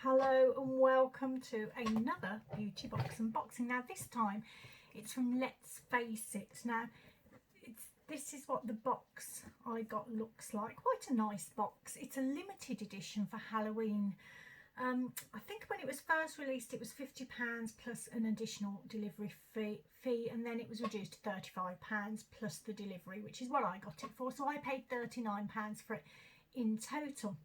Hello and welcome to another beauty box unboxing. Now this time it's from Let's Face It. Now this is what the box I got looks like. Quite a nice box. It's a limited edition for Halloween. I think when it was first released it was £50 plus an additional delivery fee, and then it was reduced to £35 plus the delivery, which is what I got it for. So I paid £39 for it in total.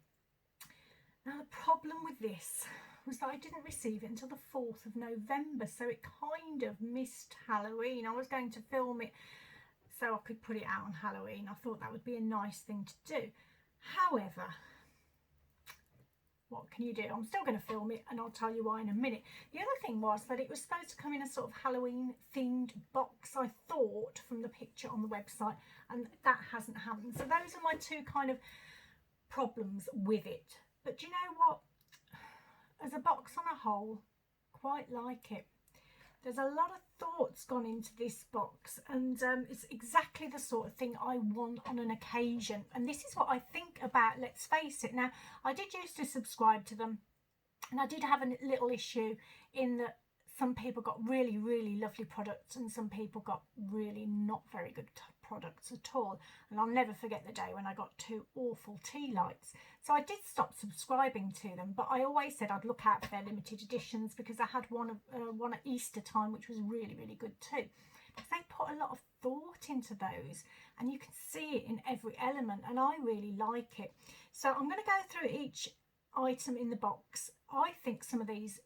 Now the problem with this was that I didn't receive it until the 4th of November, so it kind of missed Halloween. I was going to film it so I could put it out on Halloween. I thought that would be a nice thing to do. However, what can you do? I'm still going to film it and I'll tell you why in a minute. The other thing was that it was supposed to come in a sort of Halloween themed box, I thought, from the picture on the website, and that hasn't happened. So those are my two kind of problems with it. But do you know what? As a box on a whole, quite like it. There's a lot of thoughts gone into this box, and it's exactly the sort of thing I want on an occasion. And this is what I think about Let's Face It. Now, I did used to subscribe to them, and I did have a little issue in that some people got really, really lovely products and some people got really not very good products at all. And I'll never forget the day when I got two awful tea lights. So I did stop subscribing to them, but I always said I'd look out for their limited editions because I had one at Easter time, which was really, really good too. Because they put a lot of thought into those, and you can see it in every element, and I really like it. So I'm going to go through each item in the box. I think some of these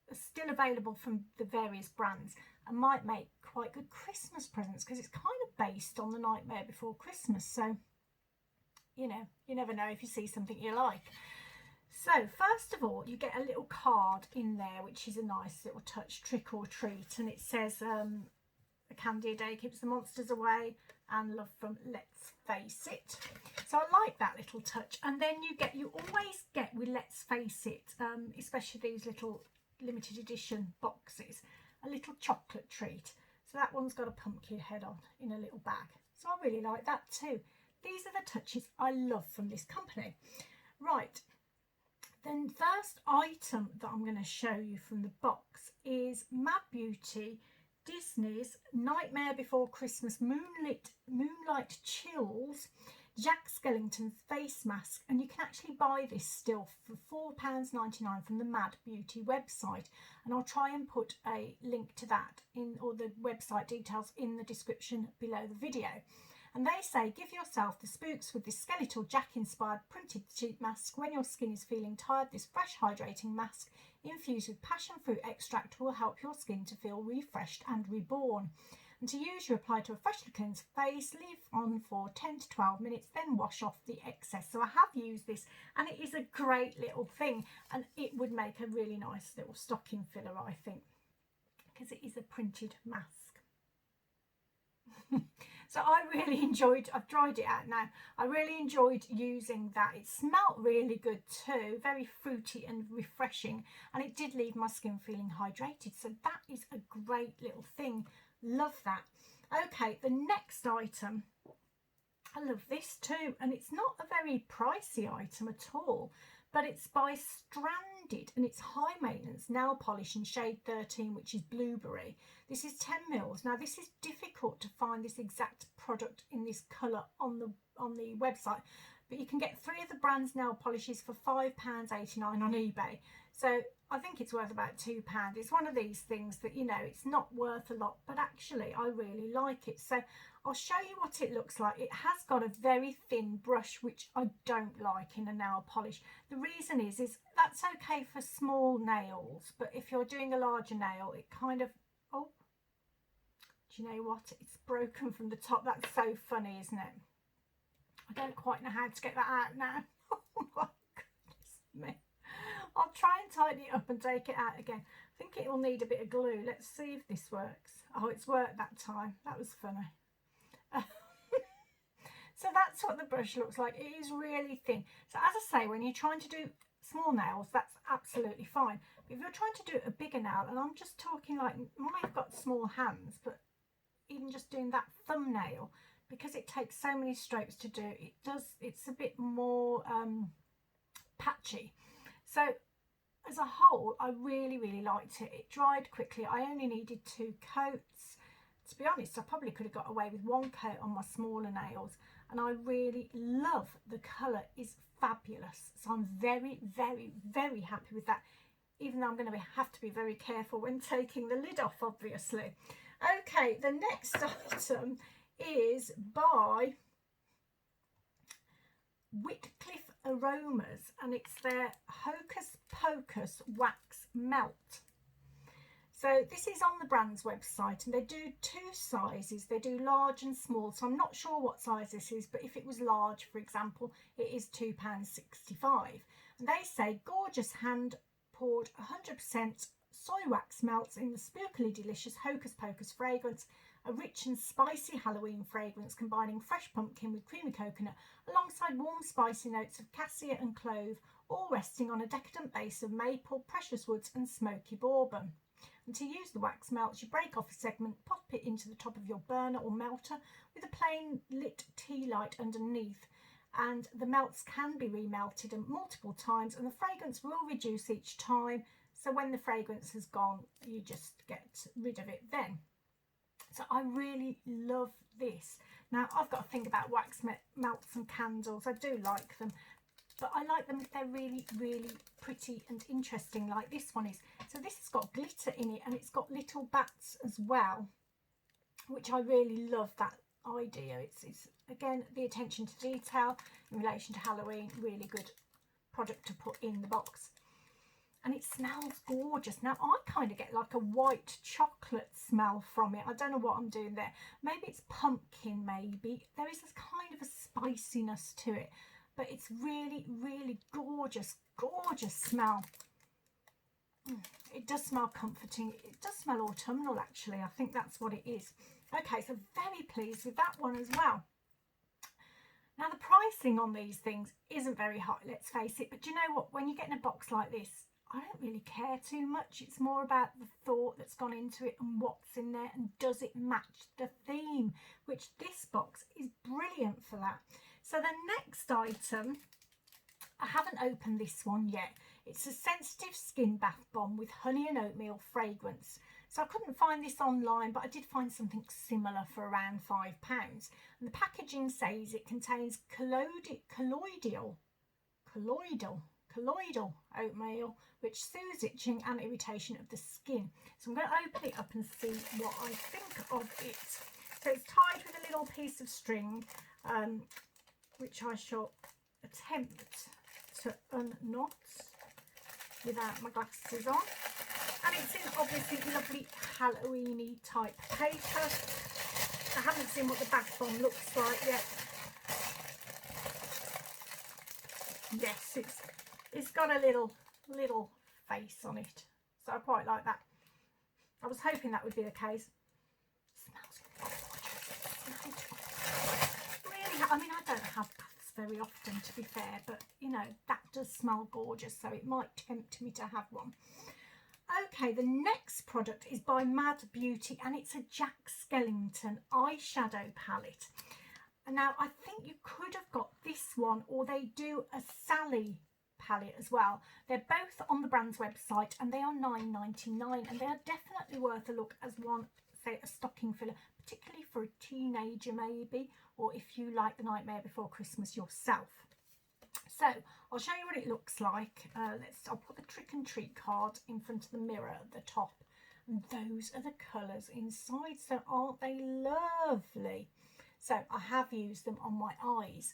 are still available from the various brands and might make quite good Christmas presents, because it's kind of based on The Nightmare Before Christmas. So, you know, you never know if you see something you like. So first of all, you get a little card in there, which is a nice little touch, trick or treat, and it says a candy a day keeps the monsters away, and love from Let's Face It. So I like that little touch. And then you always get with Let's Face It, especially these little limited edition boxes, a little chocolate treat. So that one's got a pumpkin head on in a little bag, so I really like that too. These are the touches I love from this company. Right, then first item that I'm going to show you from the box is Mad Beauty Disney's Nightmare Before Christmas Moonlight Chills Jack Skellingtin Face Mask, and you can actually buy this still for £4.99 from the Mad Beauty website, and I'll try and put a link to that or the website details in the description below the video. And they say, give yourself the spooks with this skeletal Jack inspired printed sheet mask when your skin is feeling tired. This fresh hydrating mask infused with passion fruit extract will help your skin to feel refreshed and reborn. And to use, you apply to a freshly cleansed face, leave on for 10 to 12 minutes, then wash off the excess. So I have used this, and it is a great little thing, and it would make a really nice little stocking filler, I think, because it is a printed mask. So I really enjoyed, I've tried it out now, I really enjoyed using that. It smelled really good too, very fruity and refreshing, and it did leave my skin feeling hydrated. So that is a great little thing. Love that. Okay, the next item, I love this too, and it's not a very pricey item at all, but it's by Stranded, and it's high maintenance nail polish in shade 13, which is blueberry. This is 10 mils. Now this is difficult to find this exact product in this colour on the website, but you can get 3 of the brand's nail polishes for £5.89 on eBay. So I think it's worth about £2. It's one of these things that, you know, it's not worth a lot, but actually I really like it. So I'll show you what it looks like. It has got a very thin brush, which I don't like in a nail polish. The reason is that's okay for small nails, but if you're doing a larger nail, it kind of, oh, do you know what? It's broken from the top. That's so funny, isn't it? I don't quite know how to get that out now. Oh my goodness me. I'll try and tighten it up and take it out again. I think it will need a bit of glue. Let's see if this works. Oh, it's worked that time. That was funny. So that's what the brush looks like. It is really thin. So as I say, when you're trying to do small nails, that's absolutely fine. But if you're trying to do a bigger nail, and I'm just talking like, I've got small hands, but even just doing that thumbnail, because it takes so many strokes to do, it's a bit more patchy. So as as a whole, I really, really liked it. It dried quickly. I only needed 2 coats. To be honest, I probably could have got away with 1 coat on my smaller nails. And I really love the colour. Is fabulous. So I'm very, very, very happy with that. Even though I'm going to have to be very careful when taking the lid off, obviously. Okay, the next item is by Whitcliffe Aromas, and it's their Hocus Pocus Wax Melt. So this is on the brand's website, and they do 2 sizes. They do large and small, so I'm not sure what size this is, but if it was large, for example, it is £2.65. And they say gorgeous hand poured 100% soy wax melts in the spookily delicious Hocus Pocus fragrance, a rich and spicy Halloween fragrance combining fresh pumpkin with creamy coconut alongside warm spicy notes of cassia and clove, all resting on a decadent base of maple, precious woods and smoky bourbon. And to use the wax melts, you break off a segment, pop it into the top of your burner or melter with a plain lit tea light underneath, and the melts can be remelted multiple times, and the fragrance will reduce each time. So when the fragrance has gone, you just get rid of it then. So I really love this. Now, I've got to think about wax melts and candles. I do like them, but I like them if they're really, really pretty and interesting, like this one is. So this has got glitter in it, and it's got little bats as well, which I really love that idea. It's again, the attention to detail in relation to Halloween. Really good product to put in the box. And it smells gorgeous. Now, I kind of get like a white chocolate smell from it. I don't know what I'm doing there. Maybe it's pumpkin, maybe. There is this kind of a spiciness to it. But it's really, really gorgeous, gorgeous smell. It does smell comforting. It does smell autumnal, actually. I think that's what it is. Okay, so very pleased with that one as well. Now, the pricing on these things isn't very high, let's face it. But do you know what? When you get in a box like this, I don't really care too much. It's more about the thought that's gone into it and what's in there, and does it match the theme, which this box is brilliant for that. So the next item, I haven't opened this one yet. It's a sensitive skin bath bomb with honey and oatmeal fragrance. So I couldn't find this online, but I did find something similar for around £5. And the packaging says it contains colloidal oatmeal, which soothes itching and irritation of the skin. So I'm going to open it up and see what I think of it. So it's tied with a little piece of string, which I shall attempt to unknot without my glasses on. And it's in obviously lovely Halloween-y type paper. I haven't seen what the bath bomb looks like yet. Yes, it's got a little face on it, so I quite like that. I was hoping that would be the case. It smells really. I mean, I don't have baths very often, to be fair, but you know, that does smell gorgeous, so it might tempt me to have one. Okay, the next product is by Mad Beauty, and it's a Jack Skellington eyeshadow palette. And now I think you could have got this one, or they do a Sally palette as well. They're both on the brand's website, and they are £9.99, and they are definitely worth a look as one, say, a stocking filler, particularly for a teenager maybe, or if you like The Nightmare Before Christmas yourself. So I'll show you what it looks like. I'll put the trick and treat card in front of the mirror at the top, and those are the colours inside. So aren't they lovely? So I have used them on my eyes.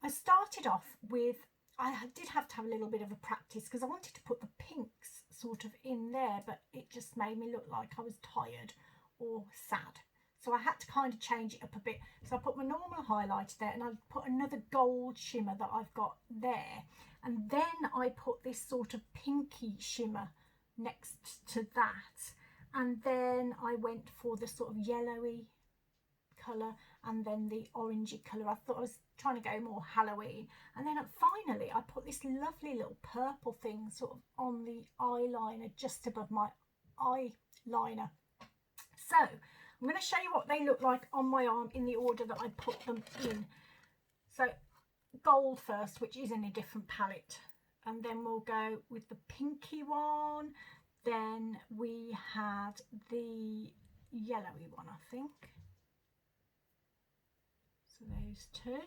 I started off with, I did have to have a little bit of a practice because I wanted to put the pinks sort of in there, but it just made me look like I was tired or sad. So I had to kind of change it up a bit. So I put my normal highlighter there, and I put another gold shimmer that I've got there. And then I put this sort of pinky shimmer next to that. And then I went for the sort of yellowy colour, and then the orangey colour. I thought I was trying to go more Halloween. And then finally I put this lovely little purple thing sort of on the eyeliner just above my eyeliner. So I'm going to show you what they look like on my arm in the order that I put them in. So gold first, which is in a different palette and then we'll go with the pinky one. Then we had the yellowy one, I think. So those two.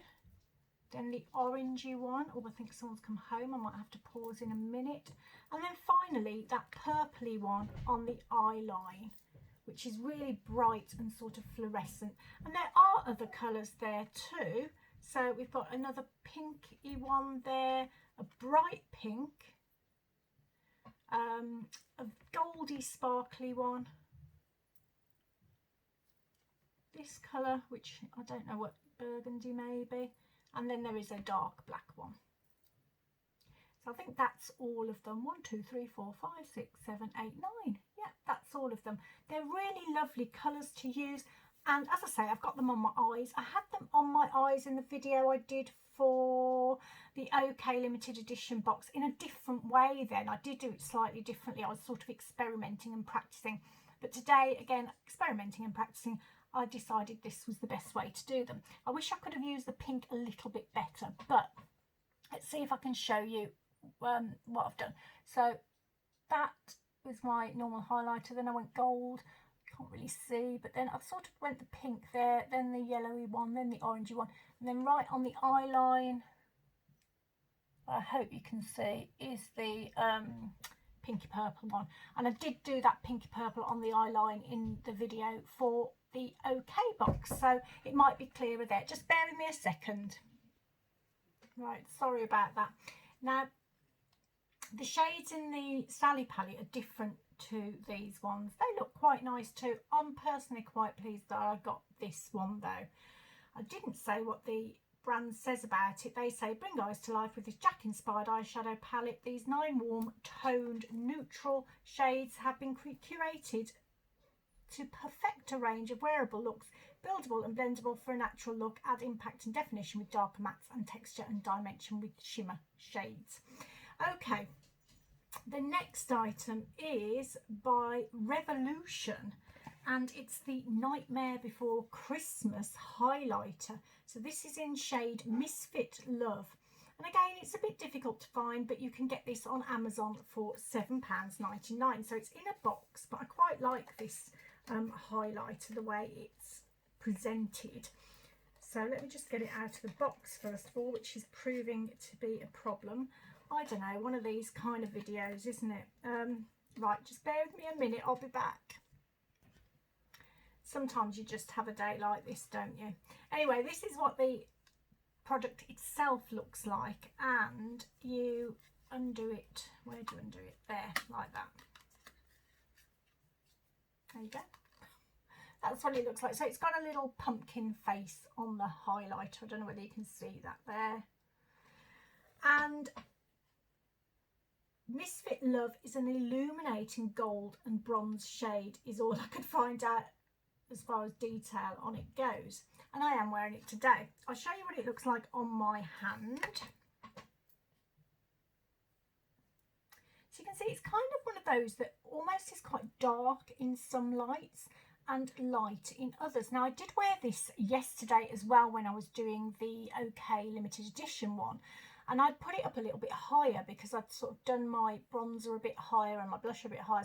Then the orangey one. Oh, I think someone's come home. I might have to pause in a minute. And then finally that purpley one on the eye line, which is really bright and sort of fluorescent. And there are other colours there too. So we've got another pinky one there, a bright pink, a goldy sparkly one, this colour, which I don't know what, burgundy maybe, and then there is a dark black one. So I think that's all of them. 1, 2, 3, 4, 5, 6, 7, 8, 9. Yeah, that's all of them. They're really lovely colours to use. And as I say, I've got them on my eyes. I had them on my eyes in the video I did for the OK limited edition box in a different way then. I did do it slightly differently. I was sort of experimenting and practicing. But today, again, experimenting and practicing, I decided this was the best way to do them. I wish I could have used the pink a little bit better, but let's see if I can show you what I've done. So that was my normal highlighter. Then I went gold. Can't really see, but then I've sort of went the pink there, then the yellowy one, then the orangey one, and then right on the eye line, I hope you can see, is the pinky purple one. And I did do that pinky purple on the eye line in the video for the OK box, so it might be clearer there. Just bear with me a second. Right, sorry about that. Now, the shades in the Sally palette are different to these ones. They look quite nice too. I'm personally quite pleased that I got this one though. I didn't say what the brand says about it. They say, bring eyes to life with this Jack inspired eyeshadow palette. These 9 warm toned neutral shades have been curated to perfect a range of wearable looks, buildable and blendable for a natural look. Add impact and definition with darker mattes and texture and dimension with shimmer shades. Okay. The next item is by Revolution, and it's the Nightmare Before Christmas highlighter. So this is in shade Misfit Love. And again, it's a bit difficult to find, but you can get this on Amazon for £7.99. So it's in a box, but I quite like this highlighter, the way it's presented. So let me just get it out of the box first of all, which is proving to be a problem. I don't know, one of these kind of videos, isn't it? Right, just bear with me a minute, I'll be back. Sometimes you just have a day like this, don't you? Anyway, this is what the product itself looks like, and you undo it. Where do you undo it? There, like that. There you go. That's what it looks like. So it's got a little pumpkin face on the highlighter. I don't know whether you can see that there. And Misfit Love is an illuminating gold and bronze shade, is all I could find out as far as detail on it goes. And I am wearing it today. I'll show you what it looks like on my hand. So you can see it's kind of one of those that almost is quite dark in some lights and light in others. Now I did wear this yesterday as well when I was doing the OK limited edition one. And I'd put it up a little bit higher because I'd sort of done my bronzer a bit higher and my blusher a bit higher.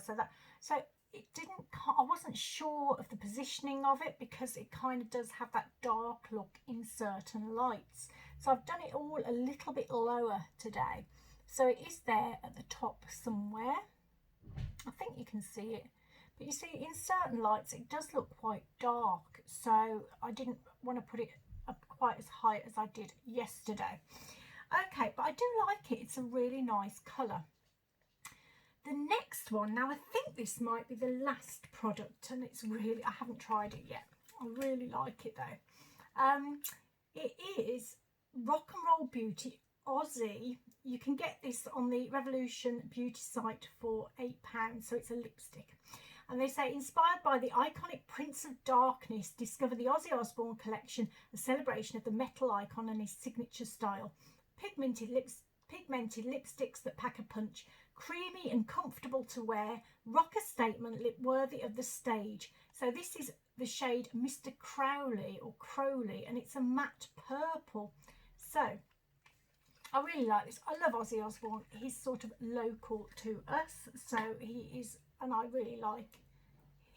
So it didn't, I wasn't sure of the positioning of it because it kind of does have that dark look in certain lights. So I've done it all a little bit lower today. So it is there at the top somewhere. I think you can see it. But you see, in certain lights, it does look quite dark. So I didn't want to put it up quite as high as I did yesterday. Okay, but I do like it. It's a really nice colour. The next one, now I think this might be the last product, and it's really, I haven't tried it yet. I really like it though. It is Rock and Roll Beauty Ozzy. You can get this on the Revolution Beauty site for £8, so it's a lipstick. And they say, inspired by the iconic Prince of Darkness, discover the Ozzy Osbourne collection, a celebration of the metal icon and his signature style. Pigmented lipsticks that pack a punch, creamy and comfortable to wear, rock a statement lip worthy of the stage. So this is the shade Mr. Crowley or Crowley, and it's a matte purple. So I really like this. I love Ozzy Osbourne. He's sort of local to us, so he is, and I really like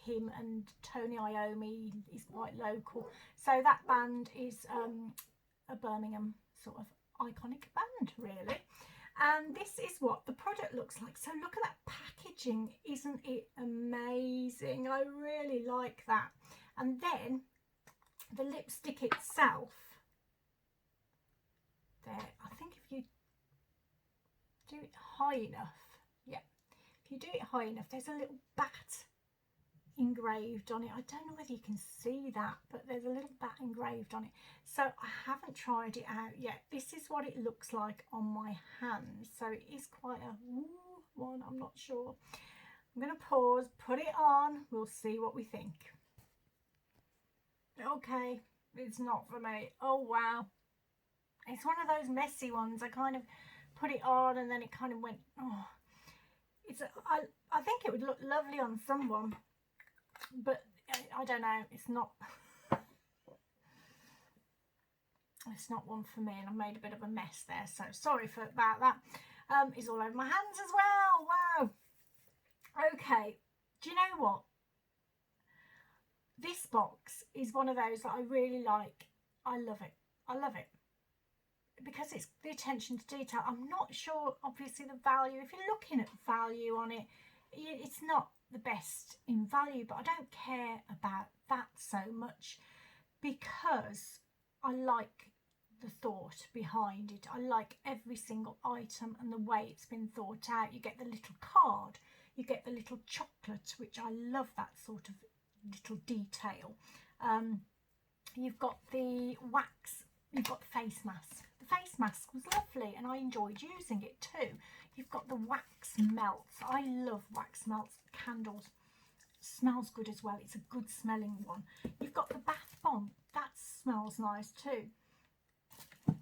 him. And Tony Iommi is quite local, so that band is a Birmingham sort of iconic band, really. And this is what the product looks like. So look at that packaging, isn't it amazing? I really like that. And then the lipstick itself, there, I think if you do it high enough, yeah, if you do it high enough, there's a little bat engraved on it. I don't know whether you can see that, but there's a little bat engraved on it. So I haven't tried it out yet. This is what it looks like on my hand. So it is quite a one, I'm not sure. I'm going to pause, put it on, we'll see what we think. Okay, it's not for me. Oh wow, it's one of those messy ones. I kind of put it on and then it kind of went, oh, I think it would look lovely on someone, but I don't know, it's not one for me, and I made a bit of a mess there, so sorry about that. It's all over my hands as well. Wow. Okay, do you know what, this box is one of those that I really like. I love it. I love it because it's the attention to detail. I'm not sure, obviously, the value. If you're looking at value on it, it's not the best in value, but I don't care about that so much because I like the thought behind it. I like every single item and the way it's been thought out. You get the little card, you get the little chocolate, which I love that sort of little detail. You've got the wax, you've got the face mask. The face mask was lovely and I enjoyed using it too. You've got the wax melts. I love wax melts candles. Smells good as well. It's a good smelling one. You've got the bath bomb. That smells nice too.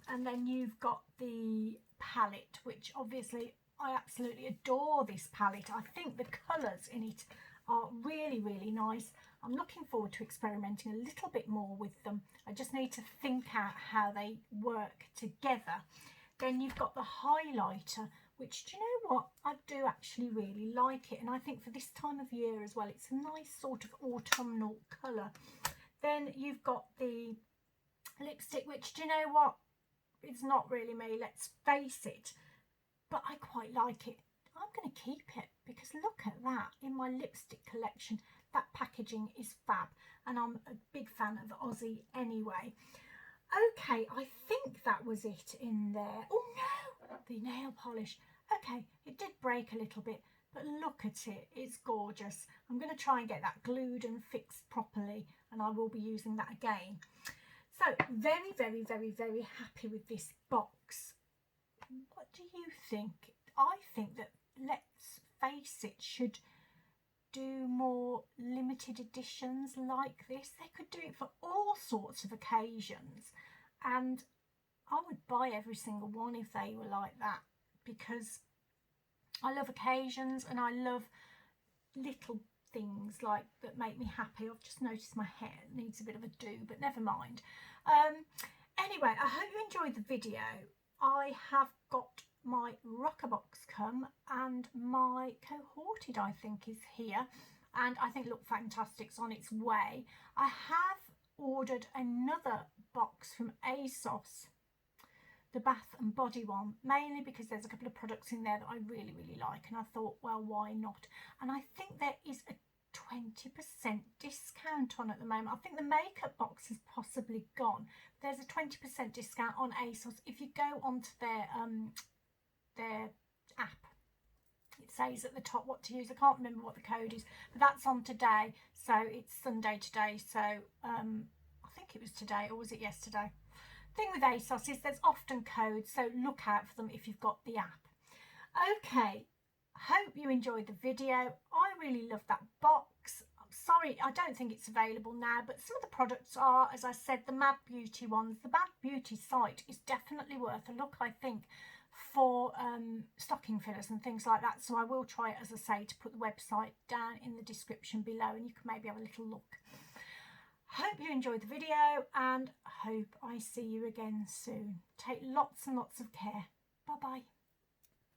And then you've got the palette, which obviously I absolutely adore this palette. I think the colours in it are really, really nice. I'm looking forward to experimenting a little bit more with them. I just need to think out how they work together. Then you've got the highlighter, which, do you know what? I do actually really like it. And I think for this time of year as well, it's a nice sort of autumnal colour. Then you've got the lipstick, which, do you know what? It's not really me, let's face it. But I quite like it. I'm going to keep it because look at that in my lipstick collection. That packaging is fab, and I'm a big fan of Ozzy anyway. Okay, I think that was it in there. Oh no, the nail polish. Okay, it did break a little bit, but look at it, it's gorgeous. I'm going to try and get that glued and fixed properly, and I will be using that again. So very, very, very, very happy with this box. What do you think? I think that Let's Face It should do more limited editions like this. They could do it for all sorts of occasions, and I would buy every single one if they were like that, because I love occasions and I love little things like that make me happy. I've just noticed my hair needs a bit of a do, but never mind. Anyway, I hope you enjoyed the video. I have got my rocker box come, and my cohorted, I think, is here, and I think look fantastic. It's on its way. I have ordered another box from ASOS, the Bath and Body one, mainly because there's a couple of products in there that I really, really like, and I thought, well, why not? And I think there is a 20% discount on at the moment. I think the makeup box has possibly gone. There's a 20% discount on ASOS if you go onto their app. It says at the top what to use. I can't remember what the code is, but that's on today. So it's Sunday today, so I think it was today, or was it yesterday? Thing with ASOS is there's often codes, so look out for them if you've got the app. Okay, hope you enjoyed the video. I really love that box. I'm sorry, I don't think it's available now, but some of the products are, as I said, the Mad Beauty ones. The Mad Beauty site is definitely worth a look, I think, for stocking fillers and things like that. So I will try, as I say, to put the website down in the description below, and you can maybe have a little look. Hope you enjoyed the video, and hope I see you again soon. Take lots and lots of care. Bye bye.